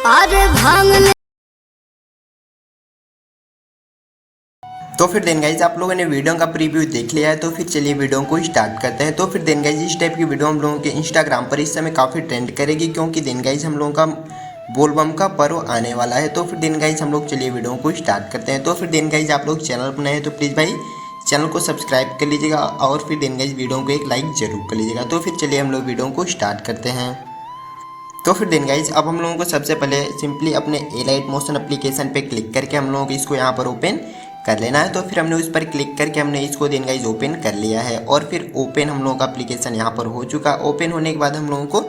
अरे भांग। तो फिर देन गाइज आप लोगों ने वीडियो का प्रीव्यू देख लिया है, तो फिर चलिए वीडियो को स्टार्ट करते हैं। तो फिर देन गाइज इस टाइप की वीडियो हम लोगों के इंस्टाग्राम पर इस समय काफ़ी ट्रेंड करेगी, क्योंकि देन गाइज हम लोगों का बोलबम का पर्व आने वाला है। तो फिर देन गाइज हम लोग चलिए वीडियो को स्टार्ट करते हैं। तो फिर देन गाइज आप लोग चैनल पर नए हैं तो प्लीज़ भाई चैनल को सब्सक्राइब कर लीजिएगा और फिर देन गाइज वीडियो को एक लाइक जरूर कर लीजिएगा। तो फिर चलिए हम लोग वीडियो को स्टार्ट करते हैं। तो फिर देन गाइज अब हम लोगों को सबसे पहले सिंपली अपने एलाइट मोशन एप्लीकेशन पे क्लिक करके हम लोगों को इसको यहाँ पर ओपन कर लेना है। तो फिर हमने उस पर क्लिक करके हमने इसको देन गाइज ओपन कर लिया है और फिर ओपन हम लोगों का एप्लीकेशन यहाँ पर हो चुका। ओपन होने के बाद हम लोगों को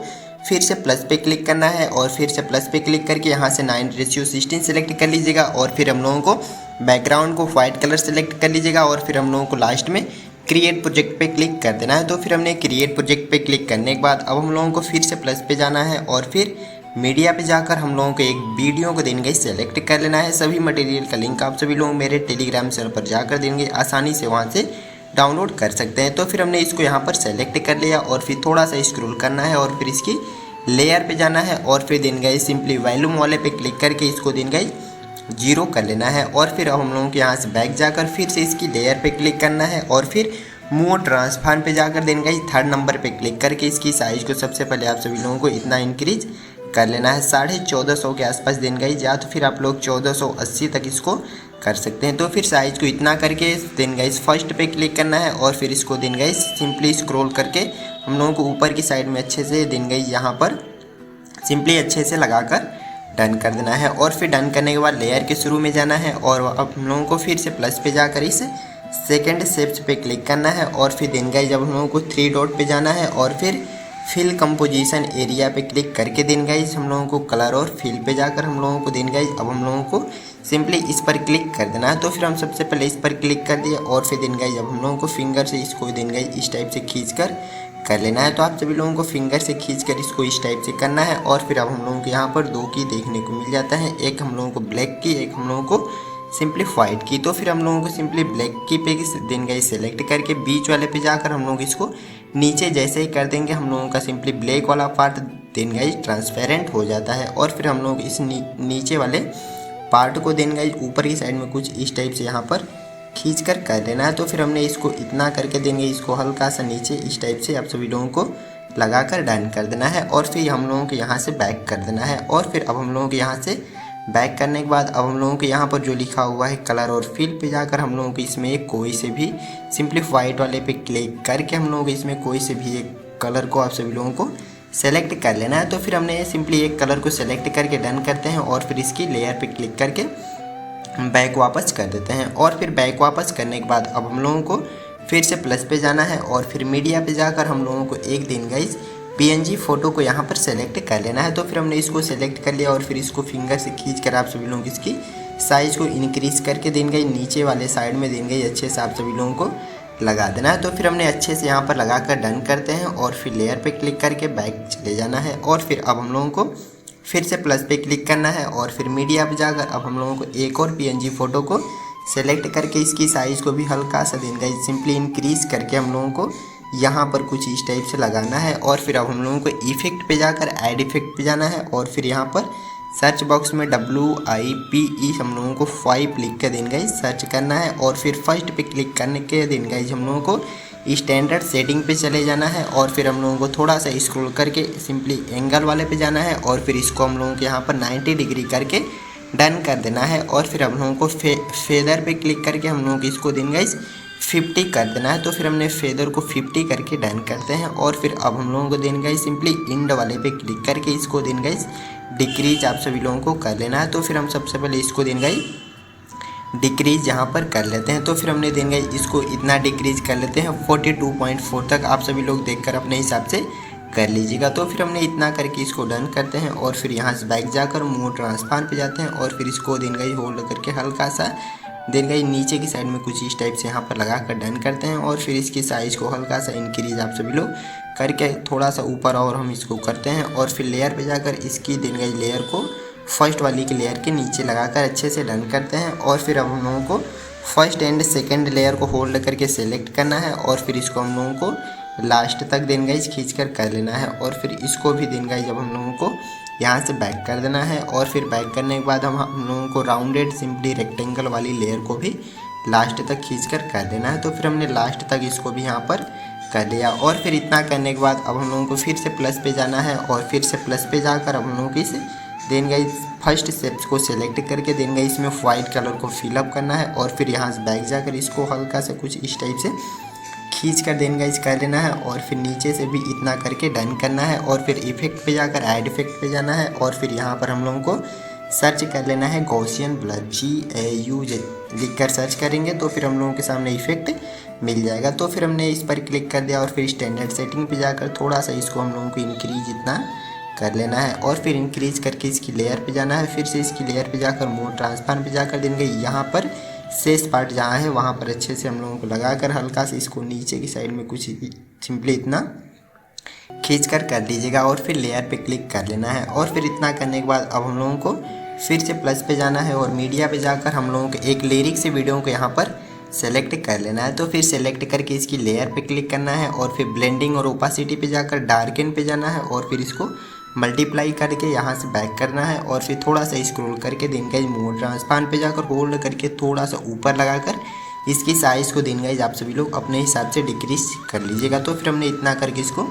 फिर से प्लस पे क्लिक करना है और फिर से प्लस पे क्लिक करके यहाँ से 9:16 सेलेक्ट कर लीजिएगा और फिर हम लोगों को बैकग्राउंड को व्हाइट कलर सेलेक्ट कर लीजिएगा और फिर हम लोगों को लास्ट में क्रिएट प्रोजेक्ट पे क्लिक कर देना है। तो फिर हमने क्रिएट प्रोजेक्ट पे क्लिक करने के बाद अब हम लोगों को फिर से प्लस पे जाना है और फिर मीडिया पे जाकर हम लोगों को एक वीडियो को देंगे सेलेक्ट कर लेना है। सभी मटेरियल का लिंक आप सभी लोग मेरे टेलीग्राम चैनल पर जाकर देंगे, आसानी से वहाँ से डाउनलोड कर सकते हैं। तो फिर हमने इसको यहाँ पर सेलेक्ट कर लिया और फिर थोड़ा सा स्क्रॉल करना है और फिर इसकी लेयर पे जाना है और फिर दिन गई सिंपली वॉल्यूम वाले पे क्लिक करके इसको दिन गई 0 कर लेना है और फिर हम लोगों को यहाँ से बैक जाकर फिर से इसकी लेयर पे क्लिक करना है और फिर मूव ट्रांसफॉर्म पे जाकर देन गाइस 3rd नंबर पे क्लिक करके इसकी साइज को सबसे पहले आप सभी लोगों को इतना इंक्रीज कर लेना है 1450 के आसपास देन गाइस, या तो फिर आप लोग 1480 तक इसको कर सकते हैं। तो फिर साइज को इतना करके देन गाइस फर्स्ट पे क्लिक करना है और फिर इसको देन गाइस सिंपली स्क्रॉल करके हम लोगों को ऊपर की साइड में अच्छे से देन गाइस यहाँ पर सिंपली अच्छे से लगाकर डन कर देना है और फिर डन करने के बाद लेयर के शुरू में जाना है और अब हम लोगों को फिर से प्लस पे जाकर इस सेकंड स्टेप्स पे क्लिक करना है और फिर देन गाइस जब हम लोगों को 3 डॉट पे जाना है और फिर फिल कंपोजिशन एरिया पे क्लिक करके देन गाइस हम लोगों को कलर और फिल पे जाकर हम लोगों को देन गाइस अब हम लोगों को सिंपली इस पर क्लिक कर देना है। तो फिर हम सबसे पहले इस पर क्लिक कर दिए और फिर देन गाइस अब हम लोगों को फिंगर से इसको देन गाइस इस टाइप से खींच कर लेना है। तो आप सभी लोगों को फिंगर से खींचकर इसको इस टाइप से करना है और फिर अब हम लोगों को यहाँ पर 2 की देखने को मिल जाता है, एक हम लोगों को ब्लैक की, एक हम लोगों को सिंपली व्हाइट की। तो फिर हम लोगों को सिंपली ब्लैक की पे देन गाइस सेलेक्ट करके बीच वाले पे जाकर हम लोग इसको नीचे जैसे ही कर देंगे हम लोगों का सिंपली ब्लैक वाला पार्ट देन गाइस ट्रांसपेरेंट हो जाता है और फिर हम लोग इस नीचे वाले पार्ट को देन गाइस ऊपर की साइड में कुछ इस टाइप से यहाँ पर खींच कर लेना है। तो फिर हमने इसको इतना करके देंगे, इसको हल्का सा नीचे इस टाइप से आप सभी लोगों को लगाकर डन कर देना है और फिर हम लोगों को यहाँ से बैक कर देना है और फिर अब हम लोगों को यहाँ से बैक करने के बाद अब हम लोगों को यहाँ पर जो लिखा हुआ है कलर और फिल पे जाकर हम लोगों को इसमें एक कोई से भी सिंपली व्हाइट वाले पे क्लिक करके हम लोगों को इसमें कोई से भी एक कलर को आप सभी लोगों को सेलेक्ट कर लेना है। तो फिर हमने सिंपली एक कलर को सेलेक्ट करके डन करते हैं और फिर इसकी लेयर पे क्लिक करके बैक वापस कर देते हैं और फिर बैक वापस करने के बाद अब हम लोगों को फिर से प्लस पे जाना है और फिर मीडिया पे जाकर हम लोगों को एक दिन गाइस PNG फोटो को यहाँ पर सेलेक्ट कर लेना है। तो फिर हमने इसको सेलेक्ट कर लिया और फिर इसको फिंगर से खींच कर आप सभी लोग इसकी साइज़ को इंक्रीज़ करके देन गई नीचे वाले साइड में देन गई अच्छे से आप सभी लोगों को लगा देना है। तो फिर हमने अच्छे से यहाँ पर लगा कर डन करते हैं और फिर लेयर पे क्लिक करके बैक चले जाना है और फिर अब हम लोगों को फिर से प्लस पे क्लिक करना है और फिर मीडिया पे जाकर अब हम लोगों को एक और PNG फोटो को सेलेक्ट करके इसकी साइज़ को भी हल्का सा देन गई सिंपली इंक्रीज़ करके हम लोगों को यहाँ पर कुछ इस टाइप से लगाना है और फिर अब हम लोगों को इफेक्ट पे जाकर ऐड इफेक्ट पे जाना है और फिर यहाँ पर सर्च बॉक्स में WIPE हम लोगों को 5 लिख कर देन गाइस सर्च करना है और फिर फर्स्ट पे क्लिक करने के देन गाइस हम लोगों को स्टैंडर्ड सेटिंग पे चले जाना है और फिर हम लोगों को थोड़ा सा स्क्रॉल करके सिंपली एंगल वाले पे जाना है और फिर इसको हम लोगों को यहाँ पर 90 डिग्री करके डन कर देना है और फिर हम लोगों को फेदर पे क्लिक करके हम लोगों को इसको देन गाइस 50 कर देना है। तो फिर हमने फेदर को 50 करके डन करते हैं और फिर अब हम लोगों को देन गाइस सिंपली इंड वाले पे क्लिक करके इसको देन गाइस डिक्रीज आप सभी लोगों को कर लेना है। तो फिर हम सबसे पहले इसको देन गाइस डिक्रीज यहाँ पर कर लेते हैं। तो फिर हमने देन गाइस इसको इतना डिक्रीज कर लेते हैं 42.4 तक आप सभी लोग देखकर अपने हिसाब से कर लीजिएगा। तो फिर हमने इतना करके इसको डन करते हैं और फिर यहाँ से बैक जाकर मूव ट्रांसफॉर्म पे जाते हैं और फिर इसको देन गाइस होल्ड करके हल्का सा देन गाइस नीचे की साइड में कुछ इस टाइप से यहाँ पर लगा कर डन करते हैं और फिर इसकी साइज़ को हल्का सा इंक्रीज आप सभी लोग करके थोड़ा सा ऊपर और हम इसको करते हैं और फिर लेयर पे जाकर इसकी देन गाइस लेयर को फर्स्ट वाली की लेयर के नीचे लगाकर अच्छे से डन करते हैं और फिर अब हम लोगों को फर्स्ट एंड सेकंड लेयर को होल्ड करके सेलेक्ट करना है और फिर इसको हम लोगों को लास्ट तक देन गाइज खींच कर लेना है। और फिर इसको भी देन गाइज अब हम लोगों को यहाँ से बैक कर देना है। और फिर बैक करने के बाद हम लोगों को राउंडेड सिंपली रेक्टेंगल वाली लेयर को भी लास्ट तक खींच कर देना है। तो फिर हमने लास्ट तक इसको भी यहाँ पर कर लिया। और फिर इतना करने के बाद अब हम लोगों को फिर से प्लस पे जाना है और फिर से प्लस पे जाकर अब हम लोगों को इस देन गाइज फर्स्ट स्टेप्स को सिलेक्ट करके देन गाइज इसमें वाइट कलर को फिलअप करना है। और फिर यहाँ से बैक जाकर इसको हल्का सा कुछ इस टाइप से खींच कर देन गाइज कर लेना है। और फिर नीचे से भी इतना करके डन करना है। और फिर इफेक्ट पे जाकर ऐड इफेक्ट पे जाना है। और फिर यहाँ पर हम लोगों को सर्च कर लेना है गॉसियन ब्लर GAU लिख कर सर्च करेंगे तो फिर हम लोगों के सामने इफेक्ट मिल जाएगा। तो फिर हमने इस पर क्लिक कर दिया और फिर स्टैंडर्ड सेटिंग पे जाकर थोड़ा सा इसको हम लोगों को इंक्रीज इतना कर लेना है। और फिर इंक्रीज करके इसकी लेयर पे जाना है। फिर से इसकी लेयर पे जाकर मोर ट्रांसफार्म पे जाकर देंगे यहाँ पर शेष पार्ट जहाँ है वहाँ पर अच्छे से हम लोगों को लगाकर हल्का से इसको नीचे की साइड में कुछ सिंपली इतना खींच कर लीजिएगा। और फिर लेयर पे क्लिक कर लेना है। और फिर इतना करने के बाद अब हम लोगों को फिर से प्लस पे जाना है और मीडिया पे जाकर हम लोगों को एक लिरिक्स से वीडियो को यहाँ पर सेलेक्ट कर लेना है। तो फिर सेलेक्ट करके इसकी लेयर पे क्लिक करना है और फिर ब्लेंडिंग और ओपासिटी पे जाकर डार्कन पे जाना है और फिर इसको मल्टीप्लाई करके यहाँ से बैक करना है। और फिर थोड़ा सा स्क्रॉल करके दिन गाइज मोड ट्रांसफार्म पे जाकर होल्ड करके थोड़ा सा ऊपर लगाकर इसकी साइज़ को दिन गाइज आप सभी लोग अपने हिसाब से डिक्रीज कर लीजिएगा। तो फिर हमने इतना करके इसको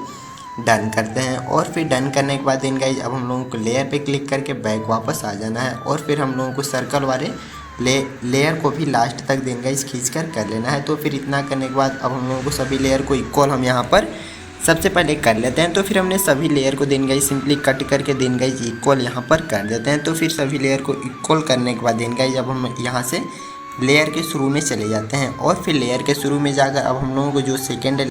डन करते हैं। और फिर डन करने के बाद दिन गाइज अब हम लोगों को लेयर पे क्लिक करके बैक वापस आ जाना है। और फिर हम लोगों को सर्कल वाले लेयर को भी लास्ट तक दिन गाइज खींच कर लेना है। तो फिर इतना करने के बाद अब हम लोगों को सभी लेयर को इक्वल हम यहाँ पर सबसे पहले कर लेते हैं। तो फिर हमने सभी लेयर को दिन गाइज सिंपली कट करके दिन गाइज इक्वल यहाँ पर कर देते हैं। तो फिर सभी लेयर को इक्वल करने के बाद दिन गाइज अब हम यहाँ से लेयर के शुरू में चले जाते हैं। और फिर लेयर के शुरू में जाकर अब हम लोगों को जो सेकेंड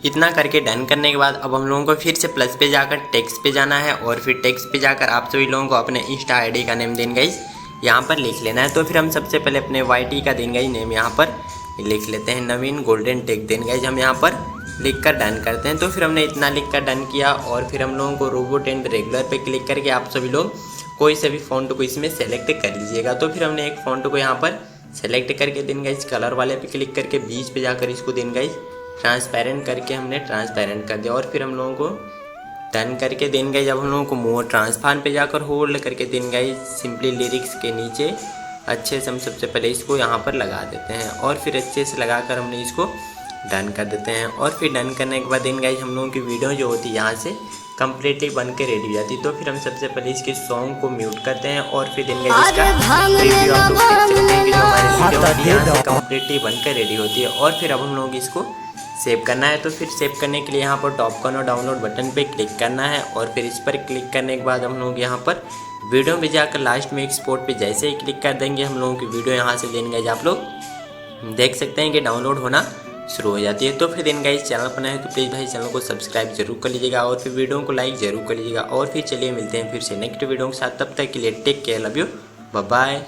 इतना करके डन करने के बाद अब हम लोगों को फिर से प्लस पे जाकर टेक्स्ट पे जाना है। और फिर टेक्स्ट पे जाकर आप सभी लोगों को अपने इंस्टा ID का नेम देन गाइज यहाँ पर लिख लेना है। तो फिर हम सबसे पहले अपने YT का देन गाइज नेम यहाँ पर लिख लेते हैं, नवीन गोल्डन टेक देन गाइज हम यहाँ पर लिख कर डन करते हैं। तो फिर हमने इतना लिख कर डन किया। और फिर हम लोगों को रोबोट एंड रेगुलर पे क्लिक करके आप सभी लोग कोई से भी फ़ॉन्ट को इसमें सेलेक्ट कर लीजिएगा। तो फिर हमने एक फ़ॉन्ट को यहाँ पर सेलेक्ट करके देन गाइज कलर वाले पे क्लिक करके बीच पे जाकर इसको देन गाइज ट्रांसपेरेंट करके हमने ट्रांसपेरेंट कर दिया। और फिर हम लोगों को डन करके देन गाइज अब हम लोगों को मोर ट्रांसफार्म पे जाकर होल्ड करके देन गाइज सिंपली लिरिक्स के नीचे अच्छे से हम सबसे पहले इसको यहाँ पर लगा देते हैं। और फिर अच्छे से लगाकर हमने इसको डन कर देते हैं। और फिर डन करने के बाद देन गाइज हम लोगों की वीडियो जो होती है यहाँ से कम्प्लीटली बन के रेडी हो जाती है। तो फिर हम सबसे पहले इसके सॉन्ग को म्यूट करते हैं। और फिर देन गाइज इसका प्रीव्यू आप लोग देख सकते हैं कि जो हमारी वीडियो यहाँ से कम्प्लीटली बन कर रेडी होती है। और फिर अब हम लोग इसको सेव करना है। तो फिर सेव करने के लिए यहाँ पर टॉप कॉर्नर डाउनलोड बटन पे क्लिक करना है। और फिर इस पर क्लिक करने के बाद हम लोग यहाँ पर वीडियो में जाकर लास्ट में एक्सपोर्ट पे जैसे ही क्लिक कर देंगे हम लोगों की वीडियो यहाँ से देन गाइज आप लोग देख सकते हैं कि डाउनलोड होना शुरू हो जाती है। तो फिर देन गाइज चैनल पर नए हैं तो प्लीज़ भाई चैनल को सब्सक्राइब जरूर कर लीजिएगा और फिर वीडियो को लाइक जरूर कर लीजिएगा। और फिर चलिए मिलते हैं फिर से नेक्स्ट वीडियो के साथ, तब तक के लिए take care, love you, bye bye.